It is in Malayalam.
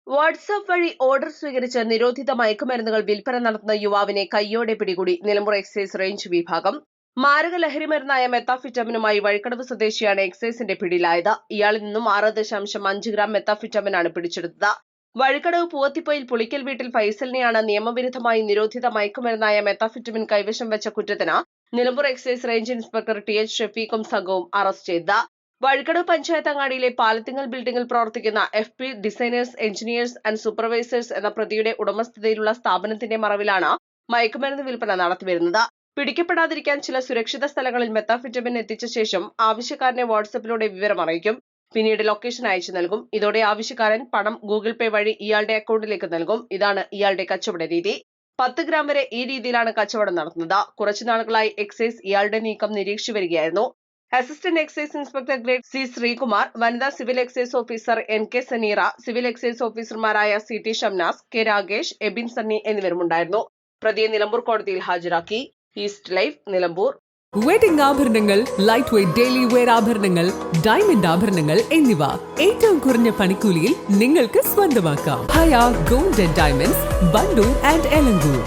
വാട്സാപ്പ് വഴി ഓർഡർ സ്വീകരിച്ച് നിരോധിത മയക്കുമരുന്നുകൾ വിൽപ്പന നടത്തുന്ന യുവാവിനെ കയ്യോടെ പിടികൂടി നിലമ്പൂർ എക്സൈസ് റേഞ്ച് വിഭാഗം. മാരക ലഹരിമരുന്നായ മെത്താഫിറ്റമിനുമായി വഴിക്കടവ് സ്വദേശിയാണ് എക്സൈസിന്റെ പിടിയിലായത്. ഇയാളിൽ നിന്നും 6.5 ഗ്രാം മെത്താഫിറ്റമിനാണ് പിടിച്ചെടുത്തത്. വഴിക്കടവ് പൂവത്തിപ്പൊയിൽ പുളിക്കൽ വീട്ടിൽ ഫൈസലിനെയാണ് നിയമവിരുദ്ധമായി നിരോധിത മയക്കുമരുന്നായ മെത്താഫിറ്റമിൻ കൈവശം വെച്ച കുറ്റത്തിന് നിലമ്പൂർ എക്സൈസ് റേഞ്ച് ഇൻസ്പെക്ടർ ടി.എച്ച്. ഷഫീഖും സംഘവും അറസ്റ്റ് ചെയ്തത്. വഴിക്കടവ് പഞ്ചായത്ത് അങ്ങാടിയിലെ പാലത്തിങ്ങൽ ബിൽഡിംഗിൽ പ്രവർത്തിക്കുന്ന FP designers, engineers and supervisors എന്ന പ്രതിയുടെ ഉടമസ്ഥതയിലുള്ള സ്ഥാപനത്തിന്റെ മറവിലാണ് മയക്കുമരുന്ന് വിൽപ്പന നടത്തിവരുന്നത്. പിടിക്കപ്പെടാതിരിക്കാൻ ചില സുരക്ഷിത സ്ഥലങ്ങളിൽ മെത്താഫിറ്റമിൻ എത്തിച്ച ശേഷം ആവശ്യക്കാരനെ വാട്സാപ്പിലൂടെ വിവരം അറിയിക്കും. പിന്നീട് ലൊക്കേഷൻ അയച്ചു നൽകും. ഇതോടെ ആവശ്യക്കാരൻ പണം ഗൂഗിൾ പേ വഴി ഇയാളുടെ അക്കൗണ്ടിലേക്ക് നൽകും. ഇതാണ് ഇയാളുടെ കച്ചവട രീതി. 10 ഗ്രാം വരെ ഈ രീതിയിലാണ് കച്ചവടം നടത്തുന്നത്. കുറച്ചുനാളുകളായി എക്സൈസ് ഇയാളുടെ നീക്കം നിരീക്ഷിച്ചു വരികയായിരുന്നു. Assistant excise inspector grade C. Sreekumar, വനിതാ civil excise officer NK Saneera, civil excise ഓഫീസർമാരായ CT ഷംനാസ്, K. രാകേഷ്, എബിൻ സണ്ണി എന്നിവരുമുണ്ടായിരുന്നു. പ്രതിയെ നിലമ്പൂർ കോടതിയിൽ ഹാജരാക്കി. East Live, Nilambur. വെഡിംഗ് ആഭരണങ്ങൾ, ലൈറ്റ് വെയ്റ്റ് ഡെയിലി വെയർ ആഭരണങ്ങൾ, ഡയമണ്ട് ആഭരണങ്ങൾ എന്നിവ ഏറ്റവും കുറഞ്ഞ പണിക്കൂലിയിൽ നിങ്ങൾക്ക് സ്വന്തമാക്കാം. Haya gold and diamonds, Vandoor and Elankur.